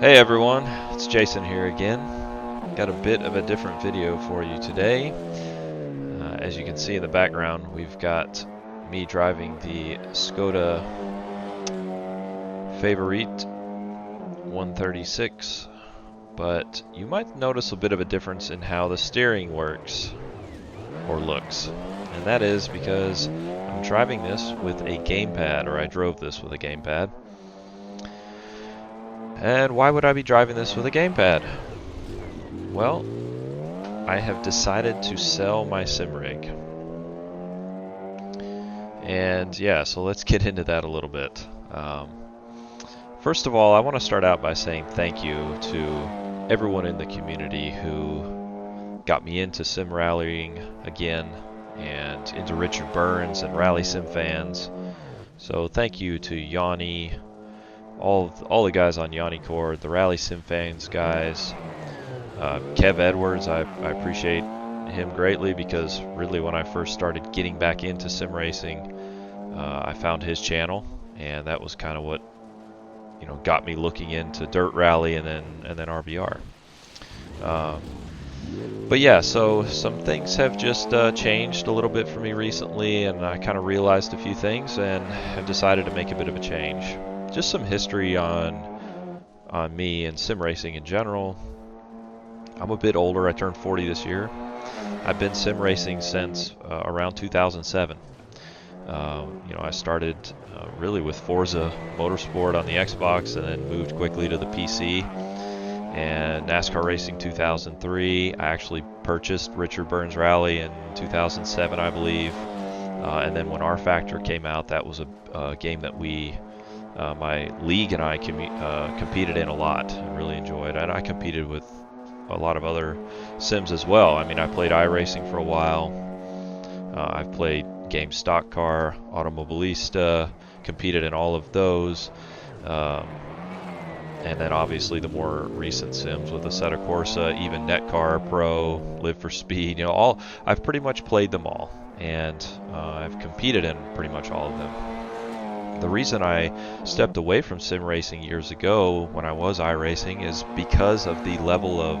Hey everyone, it's Jason here again. Got a bit of a different video for you today. As you can see in the background, we've got me driving the Skoda Favorite 136, but you might notice a bit of a difference in how the steering works or looks. And that is because I'm driving this with a gamepad, or I drove this with a gamepad. And why would I be driving this with a gamepad? Well, I have decided to sell my simrig. And yeah, so let's get into that a little bit. First of all, I want to start out by saying thank you to everyone in the community who got me into sim rallying again and into Richard Burns and rally sim fans. So thank you to Yanni, all the guys on Yanni Core, the rally sim fans guys. Kev Edwards, I appreciate him greatly because really when I first started getting back into sim racing, I found his channel, and that was kind of what got me looking into dirt rally and then RBR. But yeah, so some things have just changed a little bit for me recently, and I kind of realized a few things and have decided to make a bit of a change. Just some history on me and sim racing in general. I'm a bit older. I turned 40 this year. I've been sim racing since around 2007. I started really with Forza Motorsport on the Xbox and then moved quickly to the PC. And NASCAR Racing 2003, I actually purchased Richard Burns Rally in 2007, I believe. And then when R Factor came out, that was a game that my league and I competed in a lot. I really enjoyed, and I competed with a lot of other sims as well. I mean, I played iRacing for a while. I've played Game Stock Car, Automobilista, competed in all of those. And then obviously the more recent sims with Assetto Corsa, even Netcar Pro, Live for Speed, I've pretty much played them all, and I've competed in pretty much all of them. The reason I stepped away from sim racing years ago when I was iRacing is because of the level of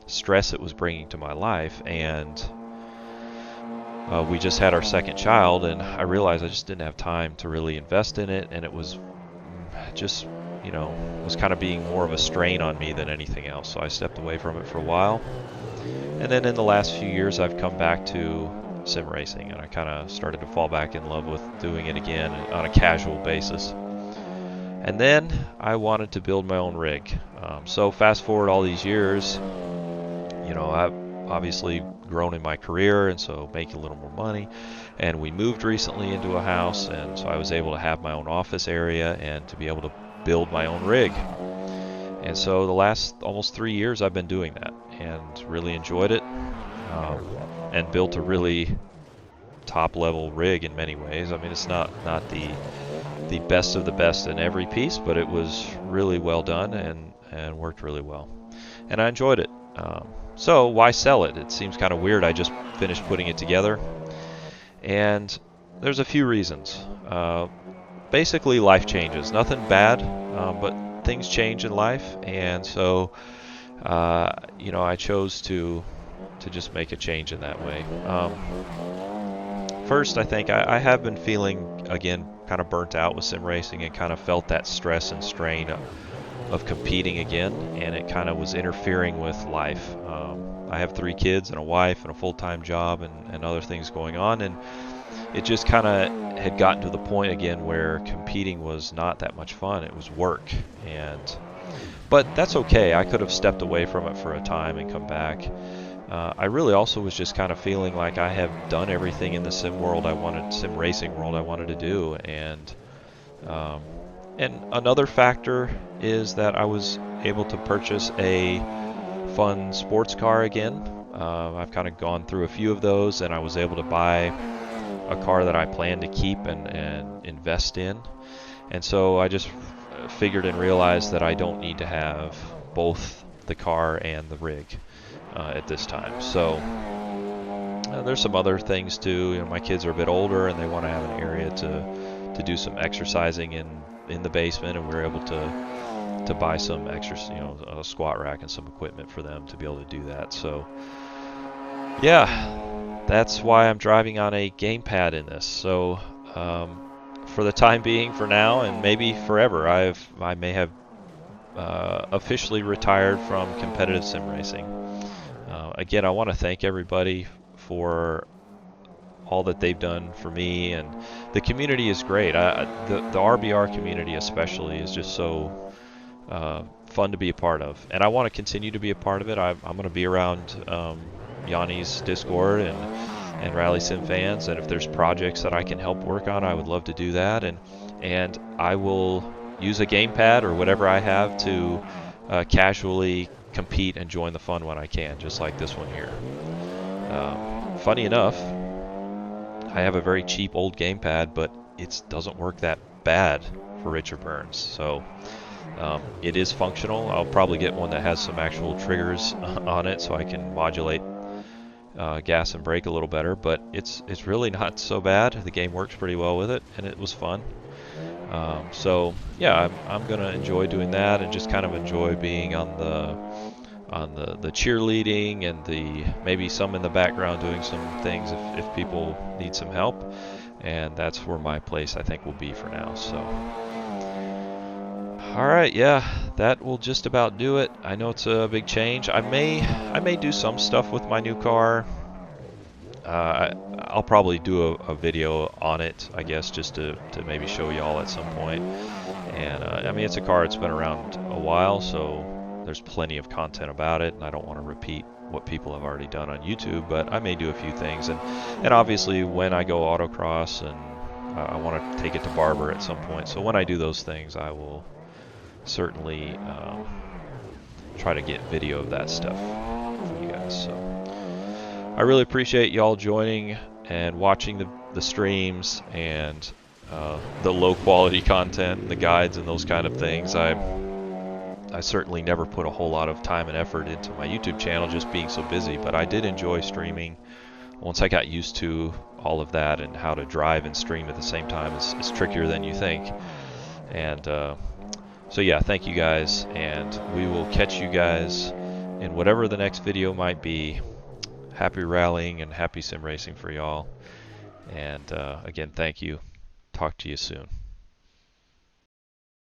stress it was bringing to my life, and we just had our second child, and I realized I just didn't have time to really invest in it, and it was just was kind of being more of a strain on me than anything else. So I stepped away from it for a while. And then in the last few years, I've come back to sim racing, and I kind of started to fall back in love with doing it again on a casual basis. And then I wanted to build my own rig. So fast forward all these years, I've obviously grown in my career, and so making a little more money. And we moved recently into a house, and so I was able to have my own office area and to be able to build my own rig. And so the last almost 3 years I've been doing that and really enjoyed it, and built a really top level rig in many ways. I mean, it's not the best of the best in every piece, but it was really well done and worked really well, and I enjoyed it. So why sell it? It seems kind of weird. I just finished putting it together, and there's a few reasons. Basically, life changes. Nothing bad, but things change in life, and so I chose to just make a change in that way. First, I think I have been feeling again kind of burnt out with sim racing, and kind of felt that stress and strain of competing again, and it kind of was interfering with life. I have 3 kids and a wife and a full-time job and other things going on, and it just kind of had gotten to the point again where competing was not that much fun. It was work, but that's okay. I could have stepped away from it for a time and come back. I really also was just kind of feeling like I have done everything in the sim racing world I wanted to do, and another factor is that I was able to purchase a fun sports car again. I've kind of gone through a few of those, and I was able to buy a car that I plan to keep and invest in. And so I just figured and realized that I don't need to have both the car and the rig at this time. So there's some other things too. My kids are a bit older, and they want to have an area to do some exercising in the basement, and we're able to to buy some extra, a squat rack and some equipment for them to be able to do that. So yeah, that's why I'm driving on a gamepad in this. So for the time being, for now, and maybe forever, I may have officially retired from competitive sim racing. Again, I want to thank everybody for all that they've done for me, and the community is great. The RBR community especially is just so fun to be a part of, and I want to continue to be a part of it. I'm going to be around Yanni's Discord and Rally Sim fans, and if there's projects that I can help work on, I would love to do that, and I will use a gamepad or whatever I have to casually compete and join the fun when I can, just like this one here. Funny enough, I have a very cheap old gamepad, but it doesn't work that bad for Richard Burns, so it is functional. I'll probably get one that has some actual triggers on it so I can modulate gas and brake a little better, but it's really not so bad. The game works pretty well with it, and it was fun. So yeah, I'm gonna enjoy doing that, and just kind of enjoy being on the cheerleading and the maybe some in the background doing some things if people need some help, and that's where my place I think will be for now. So all right, yeah, that will just about do it. I know it's a big change. I may do some stuff with my new car. I'll probably do a video on it, I guess, just to maybe show y'all at some point. And I mean, it's a car that's been around a while, so there's plenty of content about it, and I don't want to repeat what people have already done on YouTube, but I may do a few things. And obviously, when I go autocross, and I want to take it to Barber at some point, so when I do those things, I will certainly try to get video of that stuff for you guys. So I really appreciate y'all joining and watching the streams and the low quality content, the guides and those kind of things. I certainly never put a whole lot of time and effort into my YouTube channel, just being so busy, but I did enjoy streaming. Once I got used to all of that, and how to drive and stream at the same time is trickier than you think. And so yeah, thank you guys, and we will catch you guys in whatever the next video might be. Happy rallying and happy sim racing for y'all. And again, thank you. Talk to you soon.